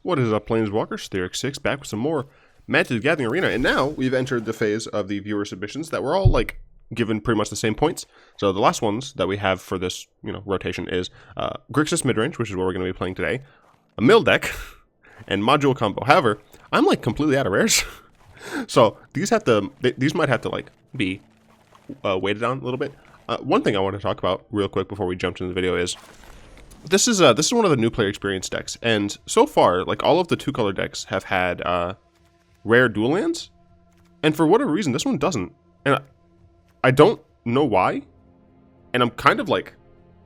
What is up, Planeswalkers? Theorix6 back with some more Magic the Gathering Arena, and now we've entered the phase of the viewer submissions that were all like given pretty much the same points. So the last ones that we have for this, rotation is Grixis Midrange, which is what we're going to be playing today, a mill deck, and module combo. However, I'm like completely out of rares, so these might have to like be weighted down a little bit. One thing I want to talk about real quick before we jump into the video is this is one of the new player experience decks, and so far, like all of the two-color decks have had rare dual lands, and for whatever reason, this one doesn't, and I don't know why, and I'm kind of like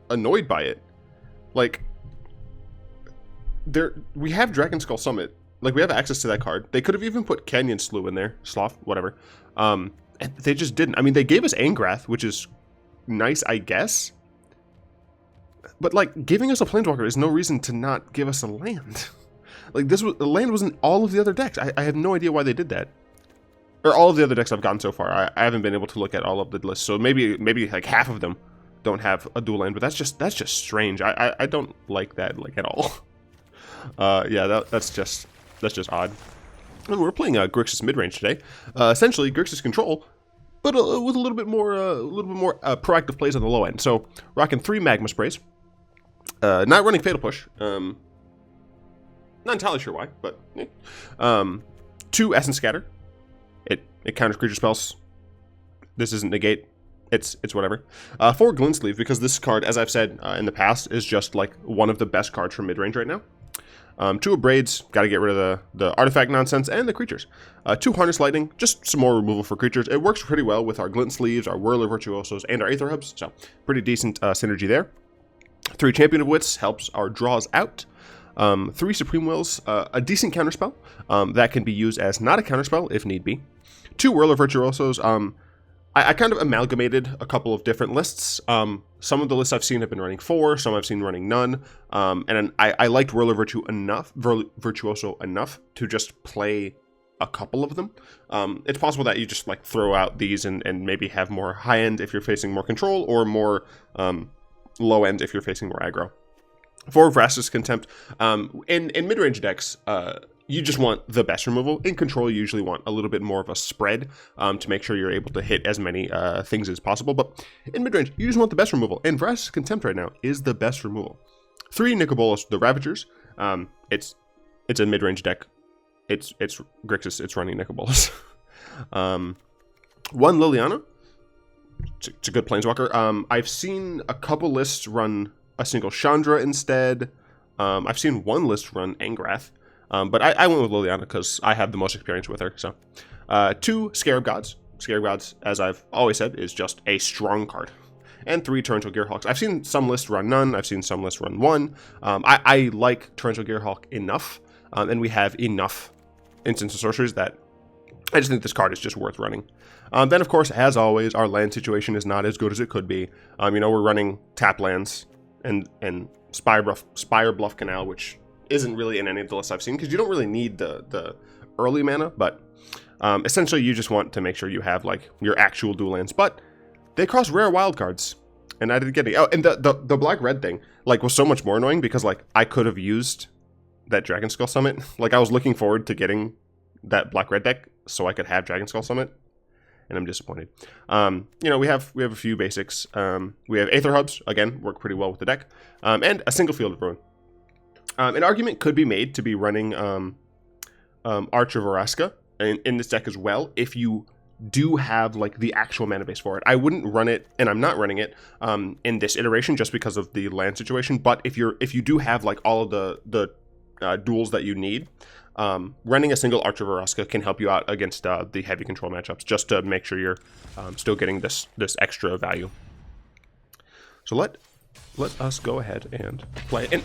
annoyed by it. Like, we have Dragonskull Summit, like we have access to that card. They could have even put Canyon Slough in there, Slough, whatever. And they just didn't. I mean, they gave us Angrath, which is nice, I guess. But like, giving us a Planeswalker is no reason to not give us a land. Like, the land was in all of the other decks. I have no idea why they did that. Or all of the other decks I've gotten so far. I haven't been able to look at all of the lists, so maybe like half of them don't have a dual land. But that's just strange. I don't like that like at all. Yeah, that's just odd. And we're playing Grixis Midrange today. Essentially, Grixis Control, but with a little bit more proactive plays on the low end. So rocking 3 Magma Sprays. Not running Fatal Push. Not entirely sure why, but 2 Essence Scatter. It counters creature spells. This isn't negate. It's whatever. 4 Glint-Sleeve, because this card, as I've said in the past, is just like one of the best cards for mid-range right now. 2 Abrades, gotta get rid of the artifact nonsense, and the creatures. 2 Harness Lightning, just some more removal for creatures. It works pretty well with our Glint-Sleeves, our Whirler Virtuosos, and our Aether Hubs, so pretty decent synergy there. 3 Champion of Wits helps our draws out. 3 Supreme Wills, a decent counterspell that can be used as not a counterspell if need be. 2 Whirler Virtuosos. I kind of amalgamated a couple of different lists. Some of the lists I've seen have been running 4, some I've seen running none. And I liked Whirler Virtuoso enough to just play a couple of them. It's possible that you just like throw out these and maybe have more high end if you're facing more control, or more low end if you're facing more aggro. 4 Vraska's Contempt. In mid-range decks, you just want the best removal. In control, you usually want a little bit more of a spread to make sure you're able to hit as many things as possible. But in mid-range, you just want the best removal. And Vraska's Contempt right now is the best removal. 3 Nicol, the Ravagers. It's a mid-range deck. It's Grixis. It's running Nicol. 1 Liliana. It's a good Planeswalker. I've seen a couple lists run a single Chandra instead. I've seen one list run Angrath. But I went with Liliana because I have the most experience with her. So 2 Scarab Gods. Scarab Gods, as I've always said, is just a strong card. And 3 Torrential Gearhulks. I've seen some lists run none. I've seen some lists run 1. I like Torrential Gearhulk enough. And we have enough instants and sorceries that I just think this card is just worth running. Then, of course, as always, our land situation is not as good as it could be. We're running tap lands and Spire Bluff Canal, which isn't really in any of the lists I've seen, because you don't really need the early mana, but essentially you just want to make sure you have like your actual dual lands. But they cross rare wild cards, and I didn't get any. Oh, and the black-red thing like was so much more annoying, because like I could have used that Dragonskull Summit. Like I was looking forward to getting that black-red deck so I could have Dragonskull Summit, and I'm disappointed. We have a few basics. We have Aether Hubs, again, work pretty well with the deck, and a single Field of Ruin. An argument could be made to be running Arch of Vraska in this deck as well, if you do have like the actual mana base for it. I wouldn't run it, and I'm not running it in this iteration just because of the land situation. But if you do have like all of the duels that you need, running a single Arch of Vraska can help you out against the heavy control matchups, just to make sure you're still getting this extra value. So let us go ahead and play. And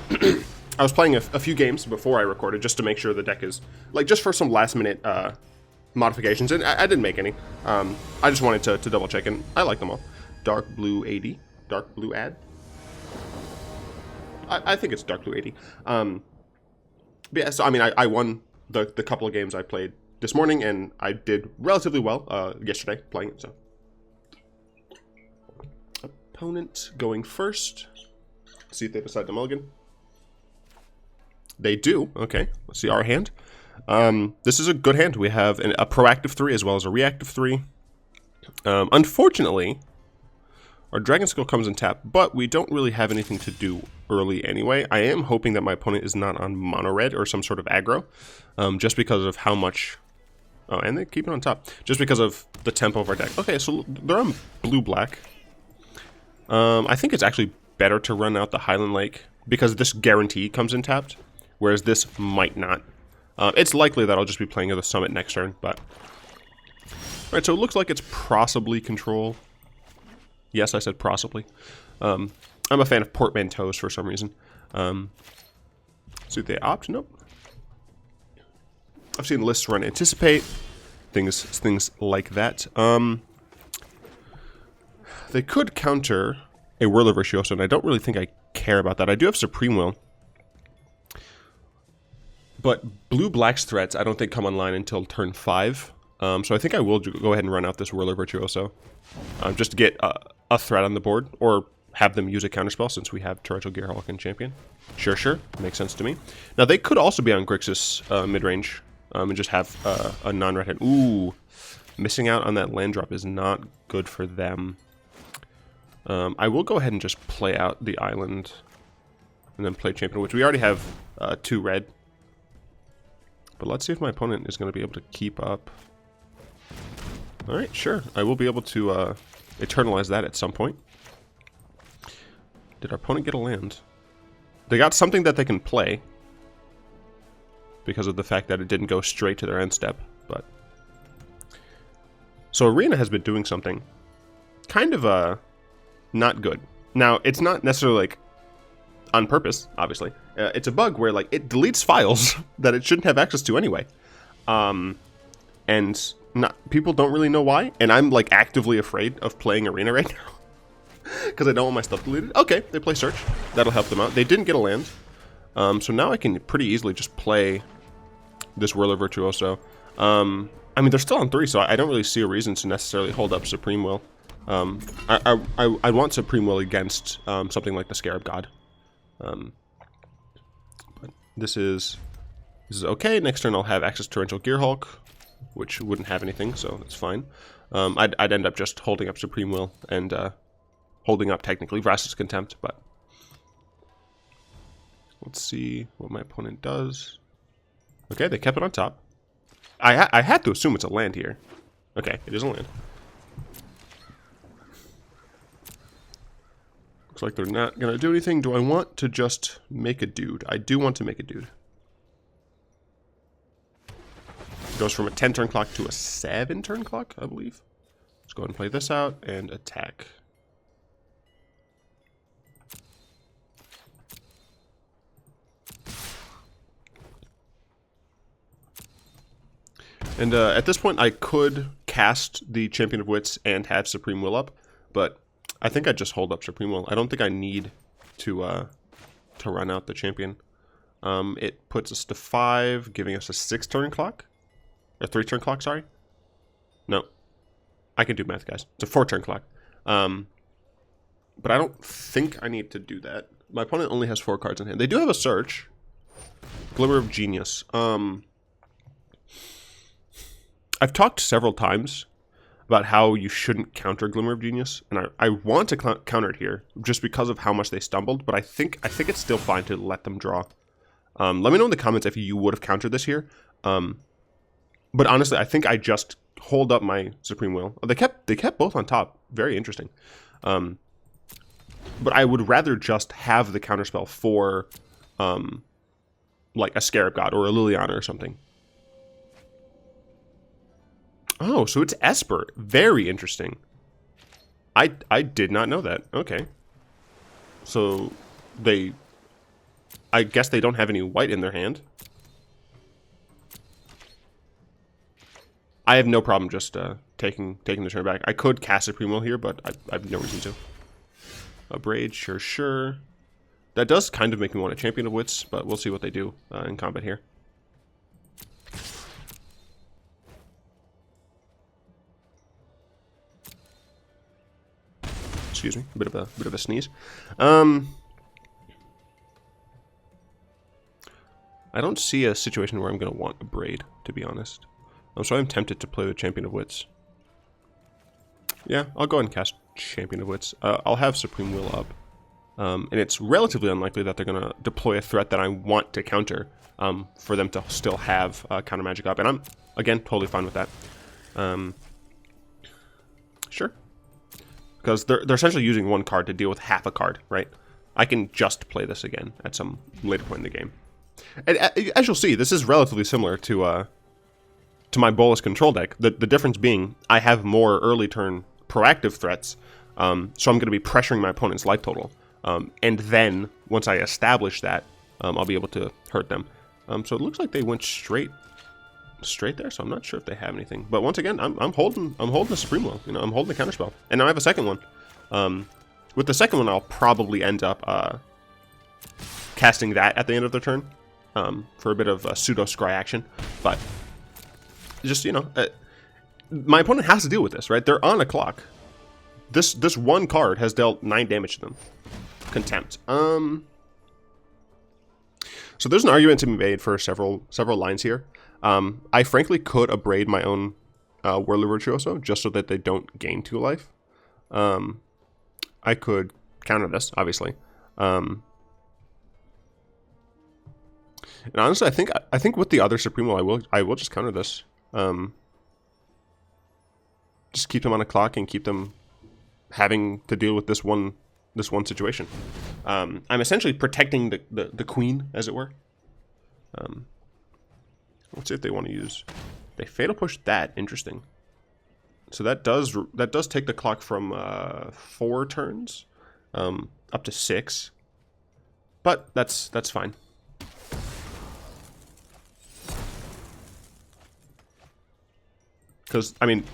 I was playing a few games before I recorded just to make sure the deck is like, just for some last minute modifications, and I didn't make any. I just wanted to double check, and I like them all. Dark Blue 80, Dark Blue Ad. I think it's Dark Blue 80. But yeah, so I mean, I won the couple of games I played this morning, and I did relatively well yesterday playing it. So opponent going first. See if they decide to mulligan. They do. Okay, let's see our hand. This is a good hand. We have a proactive 3 as well as a reactive 3. Unfortunately, our Dragonskull comes in tap, but we don't really have anything to do early anyway. I am hoping that my opponent is not on mono red or some sort of aggro, just because of how much... Oh, and they keep it on top. Just because of the tempo of our deck. Okay, so they're on blue-black. I think it's actually better to run out the Highland Lake, because this guarantee comes in tapped, whereas this might not. It's likely that I'll just be playing the Summit next turn, but... Alright, so it looks like it's possibly control. Yes, I said possibly. I'm a fan of portmanteaus for some reason. So they opt? Nope. I've seen lists run anticipate, things like that. They could counter a Whirl of Virtuoso, and I don't really think I care about that. I do have Supreme Will, but blue-black's threats I don't think come online until turn 5. So I think I will go ahead and run out this Whirl of Virtuoso, just to get a threat on the board, or have them use a counterspell since we have Torrential Gearhulk and Champion. Sure, makes sense to me. Now they could also be on Grixis Midrange. And just have a non-red hand. Ooh, missing out on that land drop is not good for them. I will go ahead and just play out the island, and then play Champion, which we already have 2 red. But let's see if my opponent is going to be able to keep up. Alright, sure. I will be able to eternalize that at some point. Did our opponent get a land? They got something that they can play, because of the fact that it didn't go straight to their end step, but... So Arena has been doing something kind of, not good. Now, it's not necessarily, like, on purpose, obviously. It's a bug where, like, it deletes files that it shouldn't have access to anyway. And people don't really know why, and I'm, like, actively afraid of playing Arena right now. Because I don't want my stuff deleted. Okay, they play Search. That'll help them out. They didn't get a land. So now I can pretty easily just play this Whirl of Virtuoso. I mean, they're still on 3, so I don't really see a reason to necessarily hold up Supreme Will. I want Supreme Will against something like the Scarab God. But this is okay. Next turn I'll have access to Torrential Gearhulk, which wouldn't have anything, so that's fine. I'd end up just holding up Supreme Will and holding up technically Vraska's Contempt, but... Let's see what my opponent does. Okay, they kept it on top. I had to assume it's a land here. Okay, it is a land. Looks like they're not going to do anything. Do I want to just make a dude? I do want to make a dude. Goes from a 10-turn clock to a 7-turn clock, I believe. Let's go ahead and play this out and attack. And at this point, I could cast the Champion of Wits and have Supreme Will up, but I think I'd just hold up Supreme Will. I don't think I need to run out the Champion. It puts us to 5, giving us a 6-turn clock. Or 3-turn clock, sorry. No. I can do math, guys. It's a 4-turn clock. But I don't think I need to do that. My opponent only has 4 cards in hand. They do have a Search. Glimmer of Genius. I've talked several times about how you shouldn't counter Glimmer of Genius, and I want to counter it here just because of how much they stumbled, but I think it's still fine to let them draw. Let me know in the comments if you would have countered this here. But honestly, I think I just hold up my Supreme Will. They kept both on top. Very interesting. But I would rather just have the counterspell for like a Scarab God or a Liliana or something. Oh, so it's Esper. Very interesting. I did not know that. Okay. So I guess they don't have any white in their hand. I have no problem just taking the turn back. I could cast Supreme Will here, but I have no reason to. Abrade, sure. That does kind of make me want a Champion of Wits, but we'll see what they do in combat here. Excuse me, a bit of a sneeze. I don't see a situation where I'm going to want Abrade, to be honest. So I'm tempted to play the Champion of Wits. Yeah, I'll go ahead and cast Champion of Wits. I'll have Supreme Will up. And it's relatively unlikely that they're going to deploy a threat that I want to counter for them to still have counter magic up. And I'm, again, totally fine with that. Sure. Because they're essentially using one card to deal with half a card, right? I can just play this again at some later point in the game. And as you'll see, this is relatively similar to my Bolas control deck. The difference being I have more early turn proactive threats, so I'm going to be pressuring my opponent's life total. And then, once I establish that, I'll be able to hurt them. So it looks like they went straight there, so I'm not sure if they have anything. But once again, I'm holding the Supreme Will. You know, I'm holding the counterspell. And now I have a second one. With the second one, I'll probably end up casting that at the end of the turn for a bit of pseudo scry action. But just, you know, my opponent has to deal with this, right? They're on a clock. This one card has dealt 9 damage to them. Contempt. So there's an argument to be made for several lines here. I frankly could Abrade my own Whirly Virtuoso just so that they don't gain 2 life. I could counter this, obviously. And honestly, I think with the other Supremo, I will just counter this. Just keep them on a clock and keep them having to deal with this one situation. I'm essentially protecting the queen, as it were. Let's see if they want to use. They fatal push that. Interesting. So that does take the clock from 4 turns up to 6. But that's fine. Because I mean,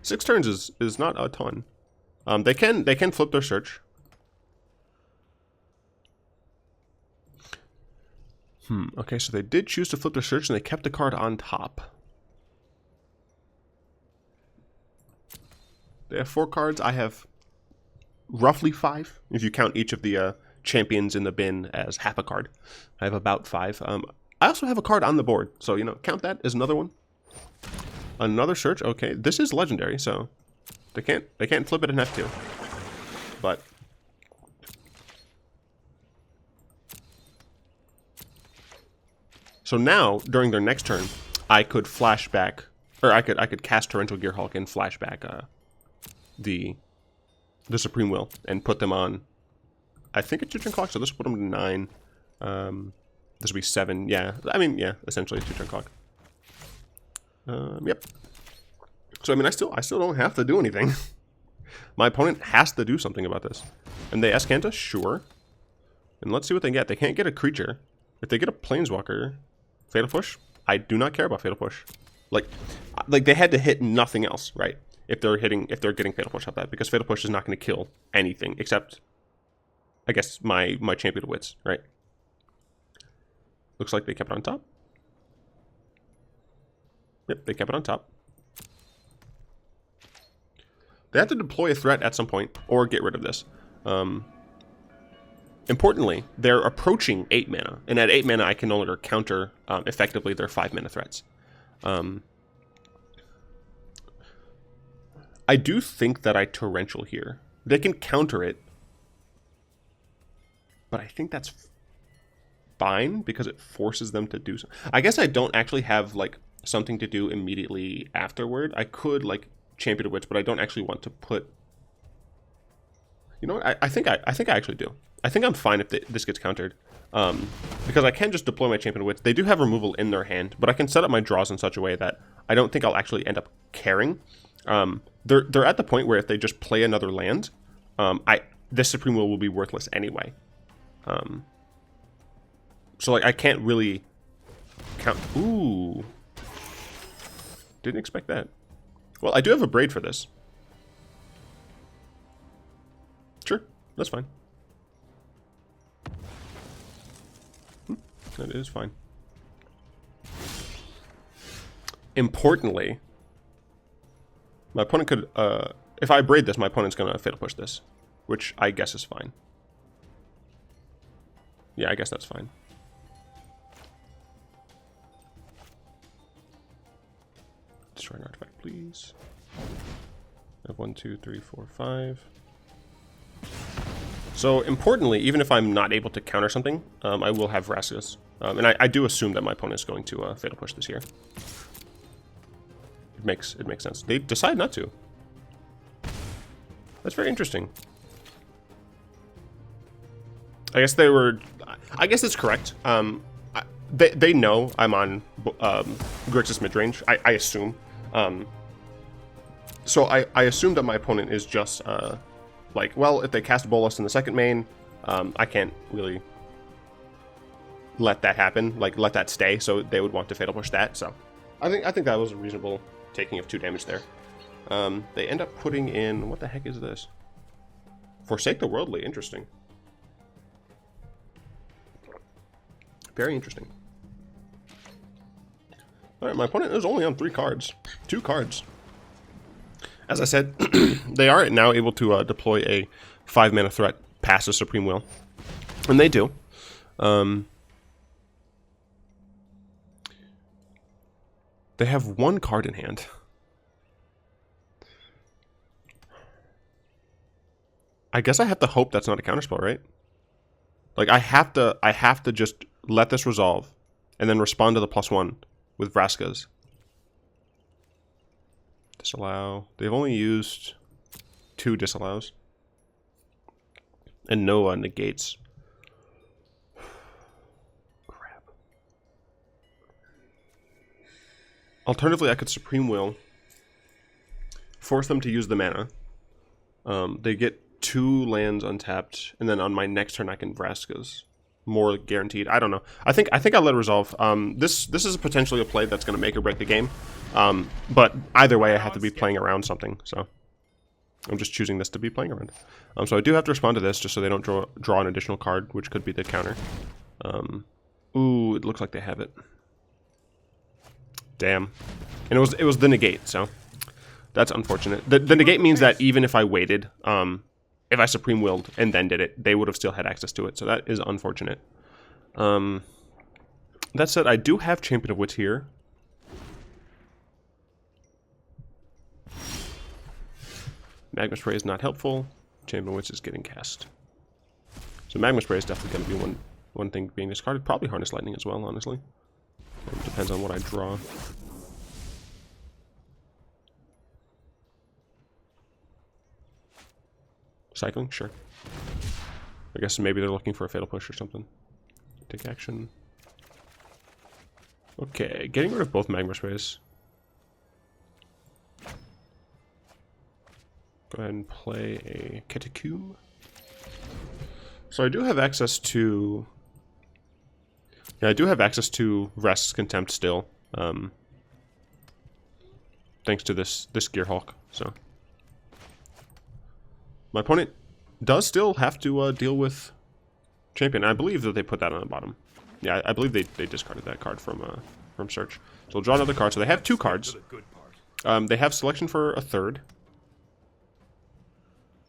6 turns is not a ton. They can flip their search. Okay, so they did choose to flip their search and they kept the card on top. They have 4 cards. I have roughly 5, if you count each of the champions in the bin as half a card. I have about 5. I also have a card on the board, so you know, count that as another one. Another search. Okay, this is legendary, so they can't flip it in F2. But so now during their next turn, I could flashback, or I could cast Torrential Gearhulk and flashback the Supreme Will and put them on. I think a 2-turn clock, so this will put them to 9. This will be 7. Yeah, I mean, yeah, essentially a 2-turn clock. Yep. So I mean, I still don't have to do anything. My opponent has to do something about this. And they Escanta, sure. And let's see what they get. They can't get a creature. If they get a Planeswalker, Fatal Push. I do not care about Fatal Push. Like they had to hit nothing else, right? If they're getting Fatal Push up that, because Fatal Push is not going to kill anything except, I guess, my Champion of Wits, right? Looks like they kept it on top. Yep, they kept it on top. They have to deploy a threat at some point, or get rid of this. Importantly, they're approaching 8 mana, and at 8 mana I can no longer counter effectively their 5 mana threats. I do think that I Torrential here. They can counter it, but I think that's fine because it forces them to do so. I guess I don't actually have like something to do immediately afterward. I could like Champion of Wits, but I don't actually want to put. You know what? I think I actually do. I think I'm fine if this gets countered, because I can just deploy my Champion of Wits. They do have removal in their hand, but I can set up my draws in such a way that I don't think I'll actually end up caring. They're at the point where if they just play another land, this Supreme Will be worthless anyway. So like I can't really count. Ooh, didn't expect that. Well, I do have a Abrade for this. Sure, that's fine. That is fine. Importantly, my opponent could, if I Abrade this, my opponent's gonna Fatal Push this, which I guess is fine. Yeah, I guess that's fine. destroy an artifact, please. I have 1, 2, 3, 4, 5. So importantly, even if I'm not able to counter something, I will have Vraskas. And I do assume that my opponent is going to Fatal Push this here. It makes sense. They decide not to. That's very interesting. I guess they were. I guess it's correct. They know I'm on Grixis Midrange. I assume. So I assume that my opponent is just like, well, if they cast Bolas in the second main, I can't really let that happen, like let that stay. So they would want to Fatal Push that. So I think that was a reasonable taking of 2 damage there. They end up putting in, what the heck is this? Forsake the Worldly. Interesting. Very interesting. All right, my opponent is only on 3 cards. 2 cards. As I said, they are now able to deploy a 5-mana threat past a Supreme Will. And they do. They have 1 card in hand. I guess I have to hope that's not a counterspell, right? Like I have to just let this resolve and then respond to the +1 with Vraskas. Disallow. They've only used 2 disallows. And no negates. Crap. Alternatively, I could Supreme Will. Force them to use the mana. They get 2 lands untapped. And then on my next turn, I can Vraskas. More guaranteed. I don't know. I think I'll let it resolve. This is potentially a play that's going to make or break the game. But either way, I have to be playing around something. So I'm just choosing this to be playing around. So I do have to respond to this just so they don't draw an additional card, which could be the counter. Ooh, it looks like they have it. Damn. And it was the negate. So that's unfortunate. The negate means that even if I waited, if I Supreme Willed and then did it, they would have still had access to it. So that is unfortunate. That said, I do have Champion of Wits here. Magma Spray is not helpful. Champion of Wits is getting cast. So Magma Spray is definitely going to be one thing being discarded. Probably Harness Lightning as well, honestly. It depends on what I draw. Cycling? Sure. I guess maybe they're looking for a Fatal Push or something. Take action. Okay, getting rid of both Magma Sprays. Go ahead and play a Catacomb. So I do have access to... Yeah, I do have access to Vraska's Contempt still. Thanks to this Gearhulk, so... My opponent does still have to deal with Champion. I believe that they put that on the bottom. Yeah, I believe they discarded that card from Search. So we'll draw another card. So they have 2 cards. They have selection for a 3rd.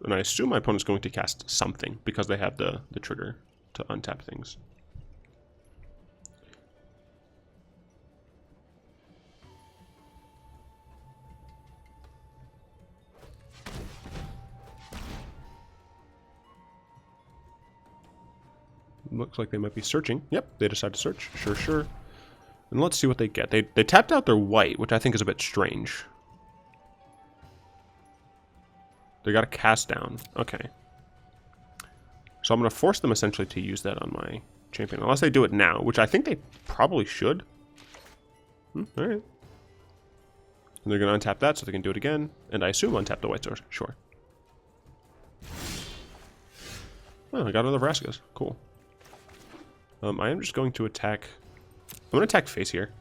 And I assume my opponent's going to cast something because they have the trigger to untap things. Looks like they might be searching. Yep, they decide to search. Sure. And let's see what they get. They tapped out their white, which I think is a bit strange. They got a cast down. Okay. So I'm going to force them essentially to use that on my champion. Unless they do it now, which I think they probably should. Alright. And they're going to untap that so they can do it again. And I assume untap the white source. Sure. Oh, I got another Vraskas. Cool. I am just going to attack... I'm going to attack face here.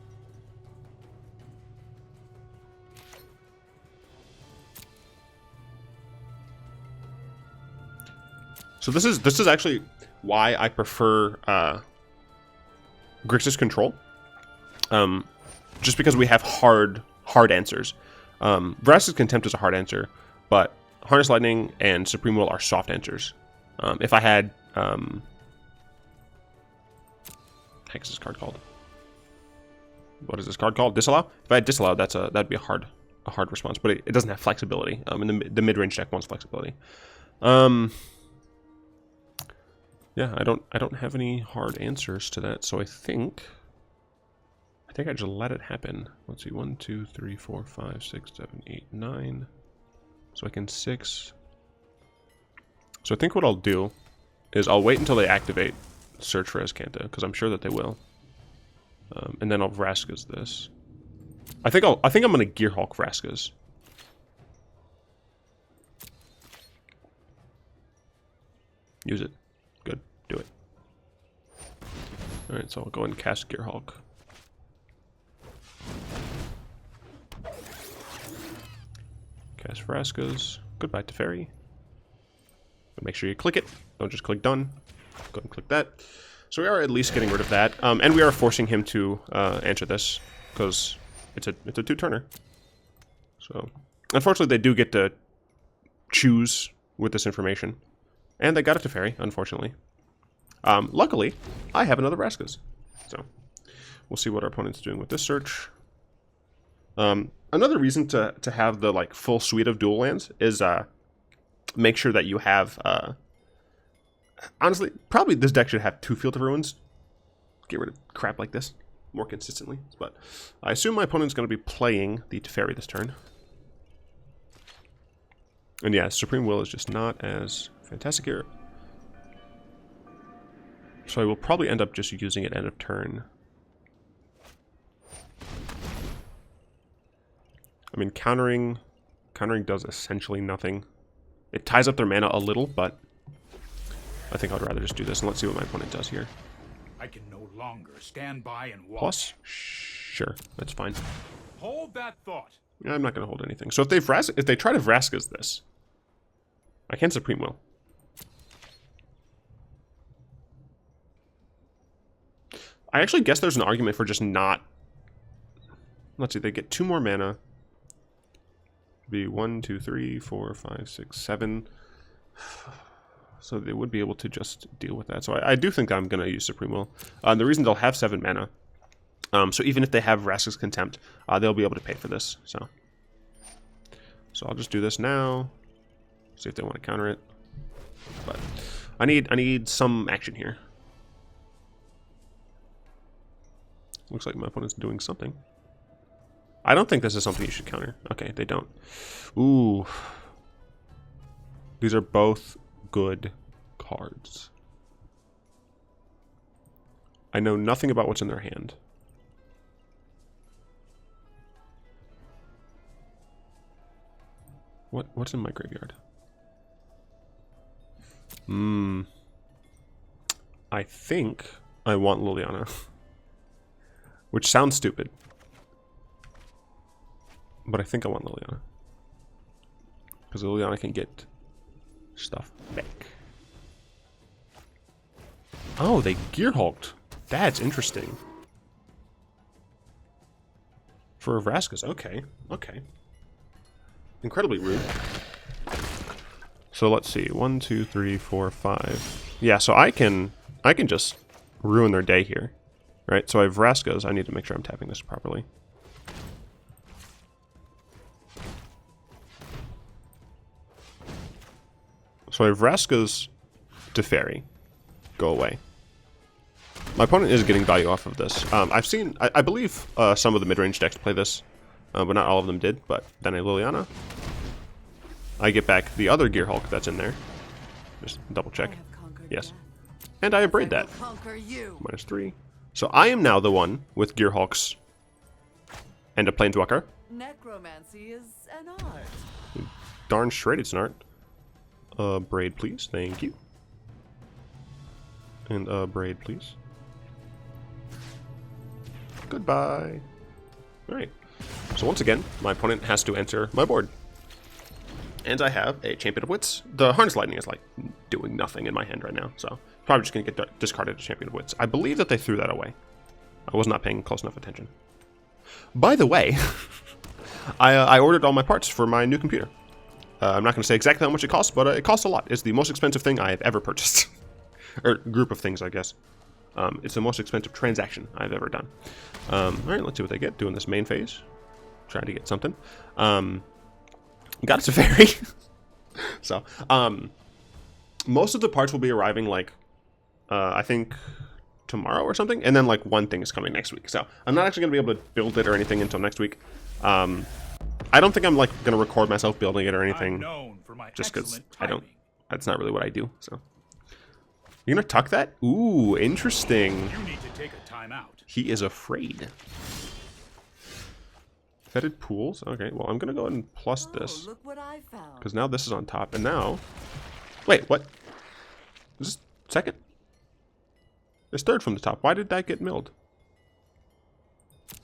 So this is actually why I prefer Grixis Control. Just because we have hard answers. Vraska's Contempt is a hard answer, but Harness Lightning and Supreme Will are soft answers. If I had... heck is this card called? what is this card called? Disallow? If I had Disallow, that'd be a hard response, but it doesn't have flexibility. And the mid-range deck wants flexibility. Yeah, I don't have any hard answers to that, so I think I just let it happen. Let's see, 1, 2, 3, 4, 5, 6, 7, 8, 9. So I can 6. So I think what I'll do is I'll wait until they activate Search for Azcanta, because I'm sure that they will. And then I'll Vraska's this. I think I'm gonna Gearhulk Vraska's. Use it. Good. Do it. Alright, so I'll go and cast Gearhulk. Cast Vraska's. Goodbye to Fairy. But make sure you click it. Don't just click done. Go and click that. So we are at least getting rid of that. And we are forcing him to answer this. Because it's a 2-turner. So unfortunately they do get to choose with this information. And they got it to Fairy, unfortunately. Luckily, I have another Vraska's. So we'll see what our opponent's doing with this search. Another reason to have the like full suite of dual lands is make sure that you have honestly, probably this deck should have 2 Field of Ruins. Get rid of crap like this more consistently. But I assume my opponent's going to be playing the Teferi this turn. And yeah, Supreme Will is just not as fantastic here. So I will probably end up just using it end of turn. I mean, countering does essentially nothing. It ties up their mana a little, but I think I'd rather just do this, and let's see what my opponent does here. I can no longer stand by and watch. Plus? Sure, that's fine. Hold that thought. I'm not going to hold anything. So if they try to Vraska's this, I can Supreme Will. I actually guess there's an argument for just not... Let's see, they get 2 more mana. Be 1, 2, 3, 4, 5, 6, 7. So they would be able to just deal with that. So I do think I'm going to use Supreme Will. The reason they'll have 7 mana. So even if they have Vraska's Contempt, they'll be able to pay for this. So I'll just do this now. See if they want to counter it. But I need some action here. Looks like my opponent's doing something. I don't think this is something you should counter. Okay, they don't. Ooh. These are both good cards. I know nothing about what's in their hand. What's in my graveyard? I think I want Liliana. Which sounds stupid. But I think I want Liliana. Because Liliana can get stuff back. Oh, they Gearhulked. That's interesting. For Vraska's, okay. Okay. Incredibly rude. So let's see. 1, 2, 3, 4, 5. Yeah, so I can just ruin their day here. Right? So I have Vraska's. I need to make sure I'm tapping this properly. So I have Vraska's Teferi. Go away. My opponent is getting value off of this. I believe some of the mid-range decks play this, but not all of them did. But then I Liliana. I get back the other Gearhulk that's in there. Just double check. Yes. And I Abrade that. -3. So I am now the one with Gearhulks and a Planeswalker. Necromancy is an art. Darn straight it's an art. Braid, please. Thank you. And braid, please. Goodbye. Alright. So once again, my opponent has to enter my board. And I have a Champion of Wits. The Harness Lightning is like doing nothing in my hand right now, so probably just going to get discarded to Champion of Wits. I believe that they threw that away. I was not paying close enough attention. By the way, I ordered all my parts for my new computer. I'm not going to say exactly how much it costs, but it costs a lot. It's the most expensive thing I have ever purchased. Or group of things, I guess. It's the most expensive transaction I've ever done. All right, let's see what they get doing this main phase. Trying to get something. Got us a fairy. So, most of the parts will be arriving like, I think tomorrow or something, and then like one thing is coming next week. So I'm not actually gonna be able to build it or anything until next week. I don't think I'm like gonna record myself building it or anything, just because I don't. That's not really what I do. So you're gonna tuck that? Ooh, interesting. You need to take a time out. He is afraid. Fetid Pools. Okay, well I'm gonna go ahead and plus this Look what I found. because now this is on top, and now. Wait, what? Is this second? It's third from the top. Why did that get milled?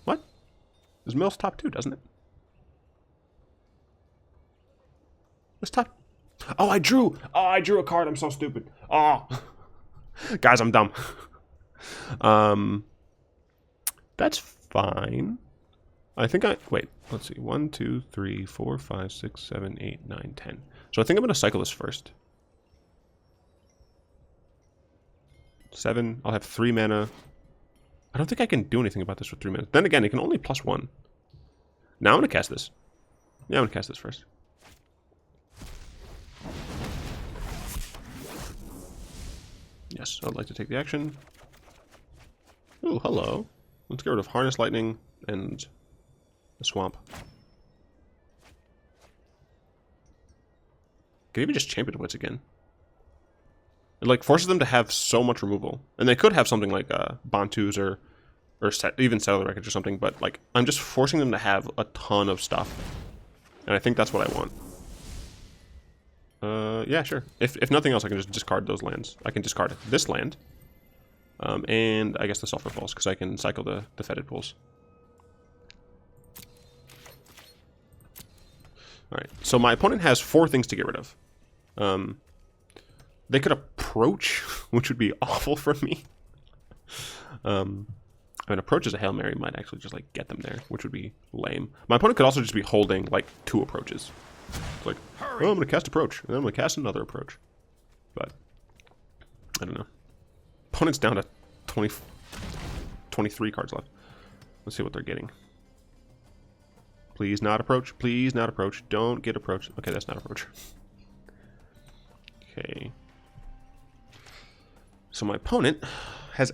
What? This mill's top too, doesn't it? This top. Oh, I drew. Oh, I drew a card. I'm so stupid. Oh, guys, I'm dumb. That's fine. I think wait. Let's see. 1, 2, 3, 4, 5, 6, 7, 8, 9, 10. So I think I'm gonna cycle this first. 7. I'll have 3 mana. I don't think I can do anything about this with 3 mana. Then again, it can only +1. Now I'm gonna cast this. Yeah, I'm gonna cast this first. Yes, I'd like to take the action. Ooh, hello. Let's get rid of Harness Lightning and the Swamp. Can even just Champion of Wits again. It like forces them to have so much removal, and they could have something like Bantus or even Cellular Wreckage or something. But like I'm just forcing them to have a ton of stuff, and I think that's what I want. Yeah, sure. If nothing else, I can just discard those lands. I can discard this land, and I guess the Sulfur Falls because I can cycle the Fetid Pools. All right. So my opponent has 4 things to get rid of. They could approach, which would be awful for me. I mean, approach as a Hail Mary might actually just like get them there, which would be lame. My opponent could also just be holding like 2 approaches. It's like, oh, I'm going to cast approach, and then I'm going to cast another approach. But, I don't know. Opponent's down to 23 cards left. Let's see what they're getting. Please not approach. Please not approach. Don't get approached. Okay, that's not approach. Okay. So my opponent has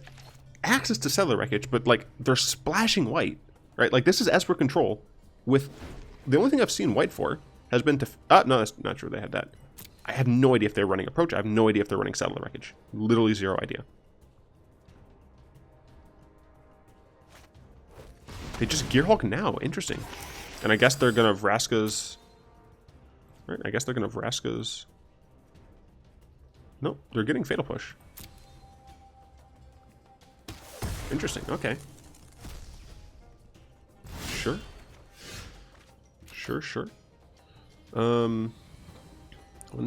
access to Cellular Wreckage, but like they're splashing white, right? Like this is Esper Control with the only thing I've seen white for has been to... no, that's not true. They had that. I have no idea if they're running approach. I have no idea if they're running Cellular Wreckage. Literally 0 idea. They just Gearhulk now. Interesting. And I guess they're going to Vraska's... Right, I guess they're going to Vraska's... Nope, they're getting Fatal Push. Interesting, okay. Sure. Sure. 1,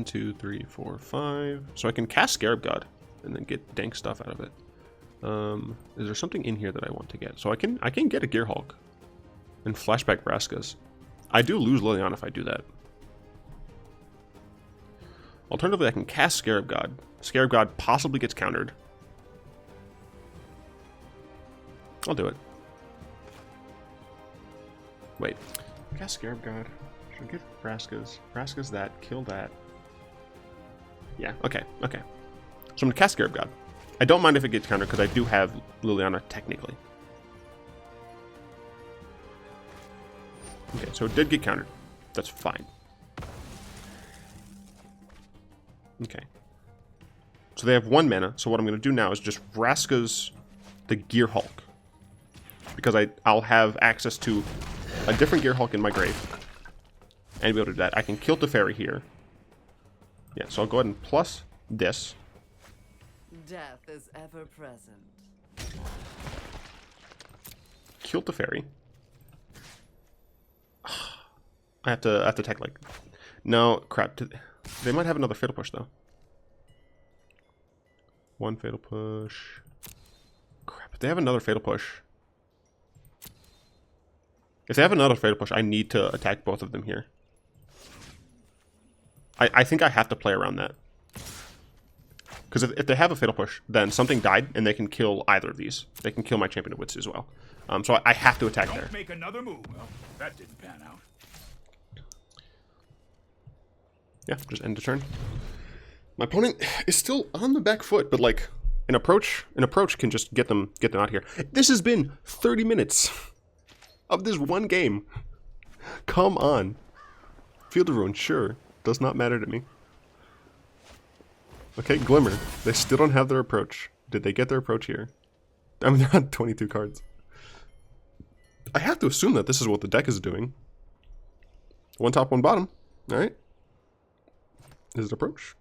2, 3, 4, 5. So I can cast Scarab God and then get dank stuff out of it. Is there something in here that I want to get? So I can get a Gearhulk and flashback Vraskas. I do lose Liliana if I do that. Alternatively, I can cast Scarab God. Scarab God possibly gets countered. I'll do it. Wait. Cast Scarab God. Should I get Vraskas? Vraskas that. Kill that. Yeah, okay. So I'm going to cast Scarab God. I don't mind if it gets countered because I do have Liliana technically. Okay, so it did get countered. That's fine. Okay. So they have 1 mana, so what I'm going to do now is just Vraska's the Gearhulk. Because I'll have access to a different Gearhulk in my grave. And be able to do that. I can kill the fairy here. Yeah, so I'll go ahead and plus this. Death is ever present. Kill the fairy. I have to attack like... No, crap. They might have another Fatal Push, though. 1 Fatal Push. Crap, if they have another Fatal Push... If they have another Fatal Push, I need to attack both of them here. I think I have to play around that. Because if they have a Fatal Push, then something died, and they can kill either of these. They can kill my Champion of Wits as well. So I have to attack there. Don't make another move. Well, that didn't pan out. Yeah, just end the turn. My opponent is still on the back foot, but like an approach can just get them out here. This has been 30 minutes of this one game. Come on. Field of Ruin, sure. Does not matter to me. Okay, Glimmer. They still don't have their approach. Did they get their approach here? I mean, they're on 22 cards. I have to assume that this is what the deck is doing. One top, one bottom. Alright. Is it approach?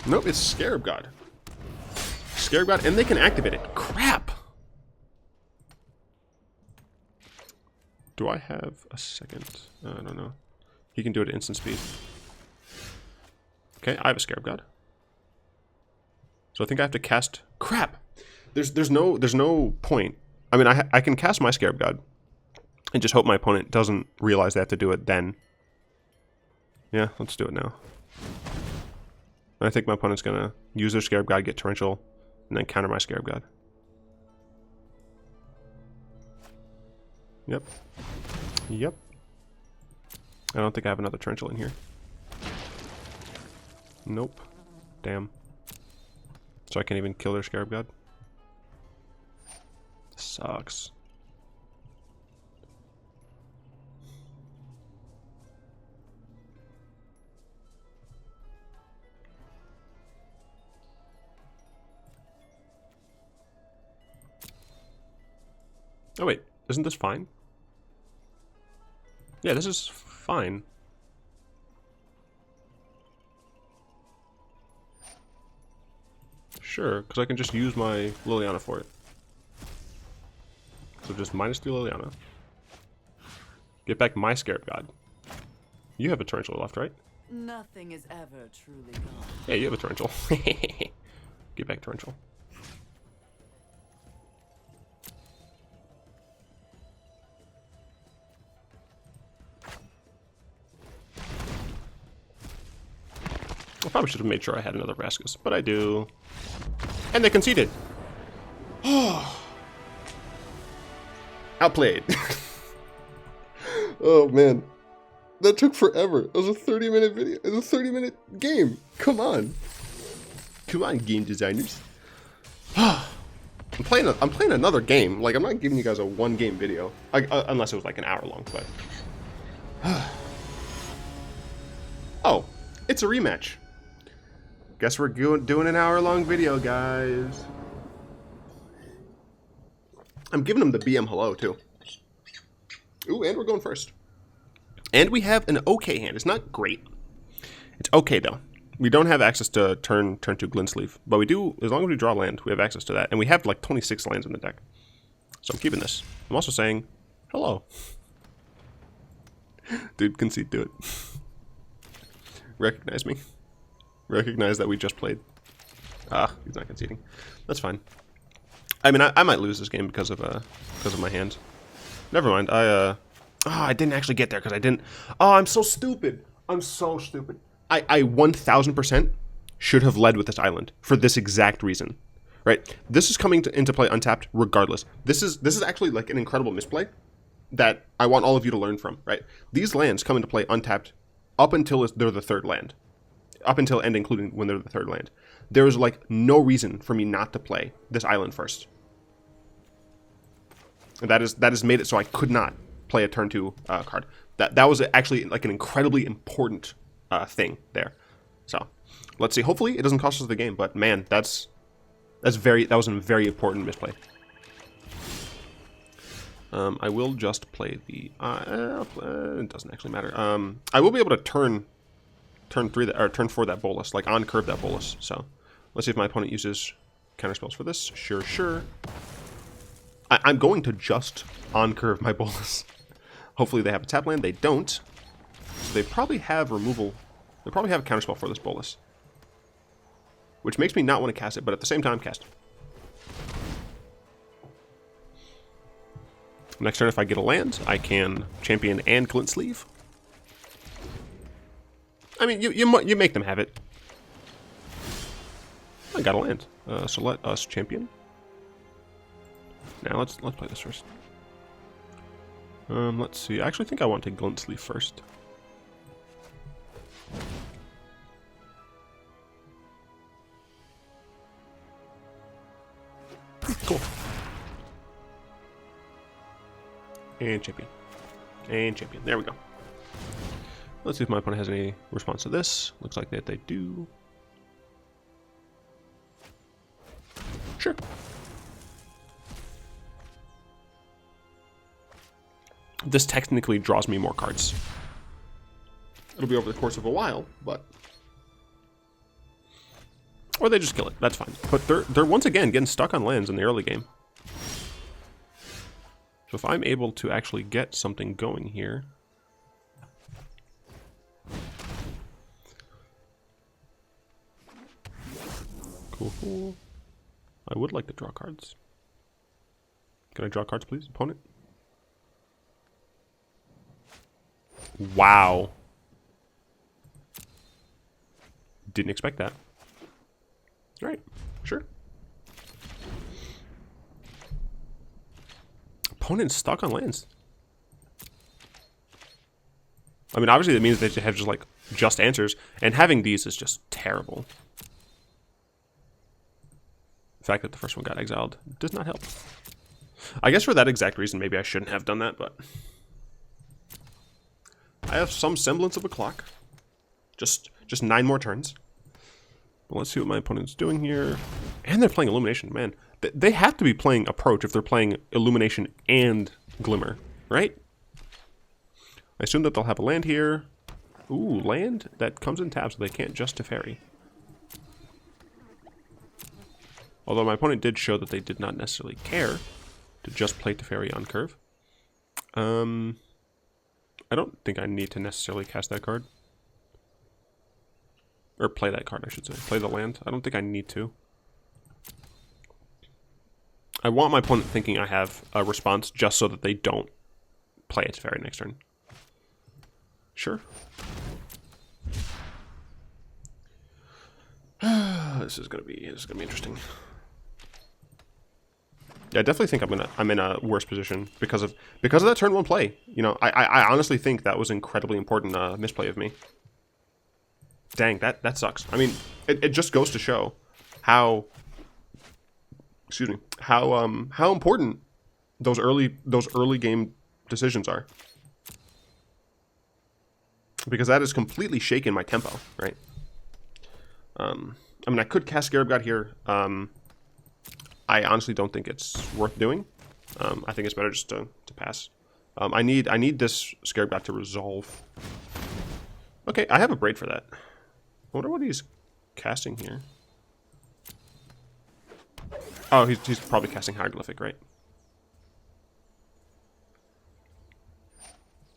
Nope, it's Scarab God. Scarab God, and they can activate it. Crap! Do I have a second? I don't know. He can do it at instant speed. Okay, I have a Scarab God. So I think I have to cast... Crap! There's no point. I mean, I can cast my Scarab God and just hope my opponent doesn't realize they have to do it then. Yeah, let's do it now. I think my opponent's gonna use their Scarab God, get Torrential, and then counter my Scarab God. Yep. Yep. I don't think I have another Torrential in here. Nope. Damn. So I can't even kill their Scarab God. Sucks. Oh wait, isn't this fine? Yeah, this is fine. Sure, because I can just use my Liliana for it. So just -3 Liliana. Get back my Scarab God. You have a Torrential left, right? Nothing is ever truly gone. Yeah, you have a Torrential. Get back Torrential. I probably should have made sure I had another Vraskas, but I do. And they conceded. Outplayed. Oh man. That took forever. It was a 30-minute video. It was a 30-minute game. Come on. Come on, game designers. I'm playing another game. Like, I'm not giving you guys a one-game video. Unless it was like an hour long, but... Oh, it's a rematch. Guess we're doing an hour-long video, guys. I'm giving them the BM hello, too. Ooh, and we're going first. And we have an okay hand. It's not great. It's okay, though. We don't have access to turn 2 Glint-Sleeve. But we do, as long as we draw land, we have access to that. And we have, like, 26 lands in the deck. So I'm keeping this. I'm also saying, hello. Dude, concede to it. Recognize me. Recognize that we just played. Ah, he's not conceding. That's fine. I mean, I might lose this game because of my hands. Never mind. I didn't actually get there because I didn't. Oh, I'm so stupid. I'm so stupid. I 1000% should have led with this island for this exact reason, right? This is coming into play untapped regardless. This is actually like an incredible misplay that I want all of you to learn from, right? These lands come into play untapped up until they're the third land. Up until and including when they're the third land. There is like no reason for me not to play this island first. And that has made it so I could not play a turn 2 card. That was actually like an incredibly important thing there. So let's see. Hopefully it doesn't cost us the game, but man, that was a very important misplay. I will just play the it doesn't actually matter. I will be able to turn 3 or turn 4 that Bolas, like on curve that Bolas. So let's see if my opponent uses counter spells for this. Sure. I'm going to just on curve my Bolas. Hopefully they have a tap land. They don't. So they probably have removal. They probably have a counter spell for this Bolas, which makes me not want to cast it, but at the same time cast it. Next turn, if I get a land, I can champion and Glint-Sleeve. I mean, you make them have it. I got a land. So let us champion. Now let's play this first. Let's see. I actually think I want to Glint-Sleeve first. Cool. And champion. And champion. There we go. Let's see if my opponent has any response to this. Looks like that they do. Sure. This technically draws me more cards. It'll be over the course of a while, but... Or they just kill it. That's fine. But they're once again getting stuck on lands in the early game. So if I'm able to actually get something going here... Cool. I would like to draw cards. Can I draw cards, please, opponent? Wow. Didn't expect that. Alright, sure. Opponent's stuck on lands. I mean, obviously that means they have just, like, just answers. And having these is just terrible. The fact that the first one got exiled does not help. I guess for that exact reason, maybe I shouldn't have done that, but... I have some semblance of a clock. Just 9 more turns. But let's see what my opponent's doing here. And they're playing Illumination. Man, they have to be playing Approach if they're playing Illumination and Glimmer, right? I assume that they'll have a land here. Ooh, land that comes in tab, so they can't just Teferi. Although my opponent did show that they did not necessarily care to just play Teferi on curve. I don't think I need to necessarily cast that card. Or play that card, I should say. Play the land. I don't think I need to. I want my opponent thinking I have a response just so that they don't play a Teferi next turn. Sure. This is gonna be interesting. Yeah, I definitely think I'm in a worse position because of that turn 1 play. You know, I honestly think that was incredibly important misplay of me. Dang, that sucks. I mean, it just goes to show how important those early game decisions are. Because that has completely shaken my tempo, right? I mean, I could cast Scarab God here. I honestly don't think it's worth doing. I think it's better just to pass. I need this Scarab God to resolve. Okay, I have a Abrade for that. I wonder what he's casting here. Oh, he's probably casting Hieroglyphic, right?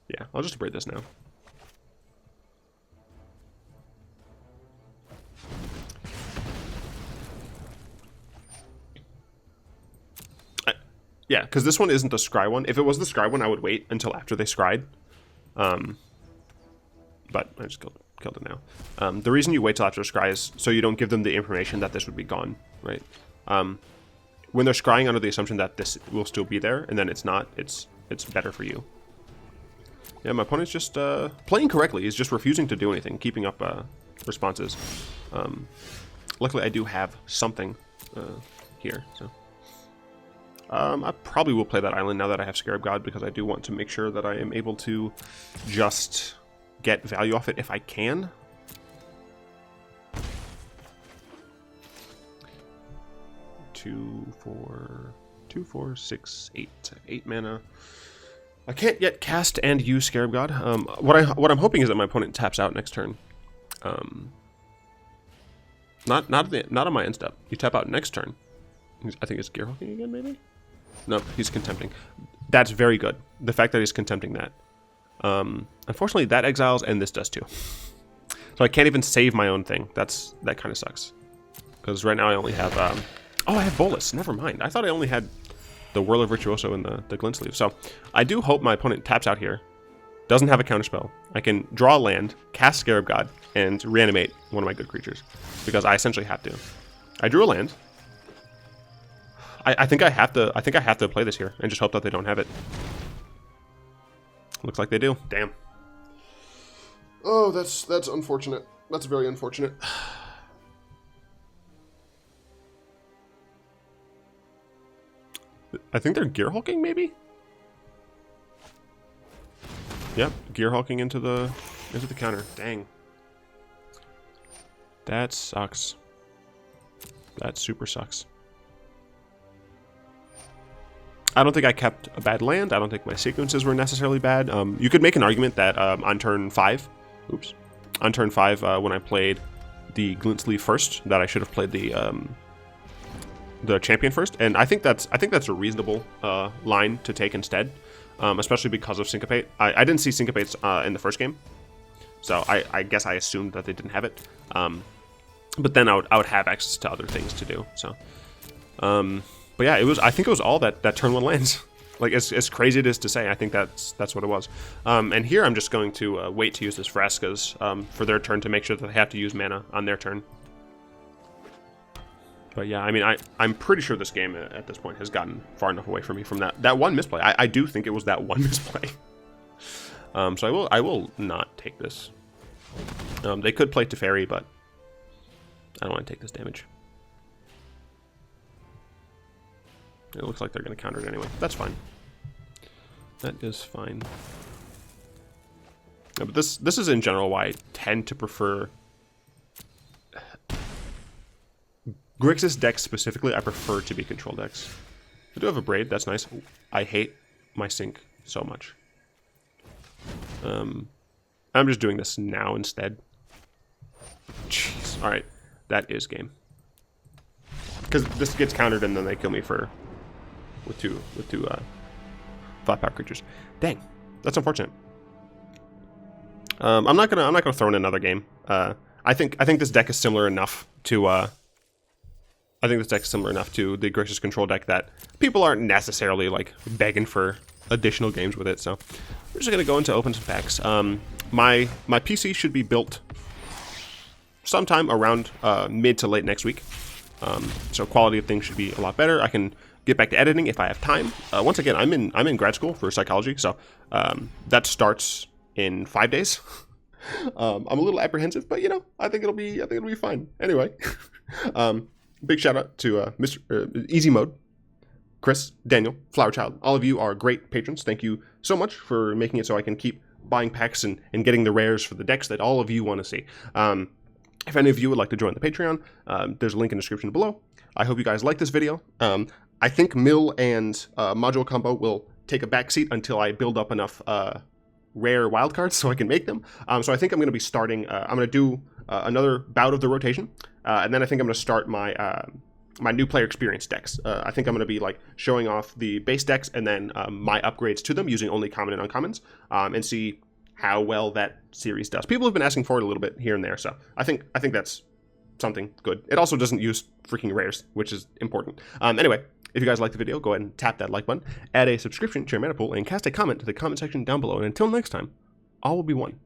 Yeah, I'll just Abrade this now. Yeah, because this one isn't the Scry one. If it was the Scry one, I would wait until after they Scryed. But I just killed it now. The reason you wait till after Scry is so you don't give them the information that this would be gone, right? When they're Scrying under the assumption that this will still be there, and then it's not, it's better for you. Yeah, my opponent's just playing correctly. He's just refusing to do anything, keeping up responses. Luckily, I do have something here, so... I probably will play that island now that I have Scarab God, because I do want to make sure that I am able to just get value off it if I can. Two, four, 6, 8. 8 mana. I can't yet cast and use Scarab God. What I'm hoping is that my opponent taps out next turn. Not on my end step. You tap out next turn. I think it's Gearhulking again, maybe? No, he's Contempting. That's very good. The fact that he's Contempting that. Unfortunately, that exiles, and this does too. So I can't even save my own thing. That kind of sucks. Because right now I only have... oh, I have Bolas. Never mind. I thought I only had the Whirler Virtuoso and the Glint-Sleeve. So I do hope my opponent taps out here. doesn't have a counterspell, I can draw a land, cast Scarab God, and reanimate one of my good creatures. Because I essentially have to. I drew a land. I think I have to play this here and just hope that they don't have it. Looks like they do. Damn. Oh, that's unfortunate. That's very unfortunate. I think they're Gearhulking, maybe? Yep, Gearhulking into the counter. Dang. That sucks. That super sucks. I don't think I kept a bad land. I don't think my sequences were necessarily bad. You could make an argument that on turn 5, on turn 5 when I played the Glint-Sleeve first, that I should have played the Champion first, and I think that's a reasonable line to take instead, especially because of Syncopate. I didn't see Syncopates in the first game, so I guess I assumed that they didn't have it. But then I would have access to other things to do. So. But yeah, I think it was all that turn 1 lands. Like, as crazy it is to say, I think that's what it was. And here I'm just going to wait to use this Vraska's for their turn to make sure that they have to use mana on their turn. But yeah, I mean, I'm pretty sure this game at this point has gotten far enough away from me from that one misplay. I do think it was that one misplay. So I will not take this. They could play Teferi, but I don't want to take this damage. It looks like they're going to counter it anyway. That's fine. That is fine. Yeah, but this is in general why I tend to prefer Grixis decks specifically. I prefer to be control decks. I do have a Abrade. That's nice. I hate my sync so much. I'm just doing this now instead. Jeez. All right, that is game. Because this gets countered and then they kill me with two 5-power creatures. Dang, that's unfortunate. I'm not gonna throw in another game. I think this deck is similar enough to the Grixis control deck that people aren't necessarily like begging for additional games with it. So we're just gonna go into open some packs. My PC should be built sometime around mid to late next week. So quality of things should be a lot better. I can get back to editing if I have time. Once again, I'm in grad school for psychology, so that starts in 5 days. I'm a little apprehensive, but you know, I think it'll be fine. Anyway, big shout out to Mr. Easy Mode, Chris, Daniel, Flower Child. All of you are great patrons. Thank you so much for making it so I can keep buying packs and getting the rares for the decks that all of you want to see. If any of you would like to join the Patreon, there's a link in the description below. I hope you guys like this video. I think mill and module combo will take a backseat until I build up enough rare wildcards so I can make them. So I think I'm going to be starting, I'm going to do another bout of the rotation, and then I think I'm going to start my my new player experience decks. I think I'm going to be like showing off the base decks and then my upgrades to them using only common and uncommons, and see how well that series does. People have been asking for it a little bit here and there, so I think that's something good. It also doesn't use freaking rares, which is important. Anyway, if you guys like the video, go ahead and tap that like button, add a subscription to your mana pool, and cast a comment to the comment section down below. And until next time, all will be one.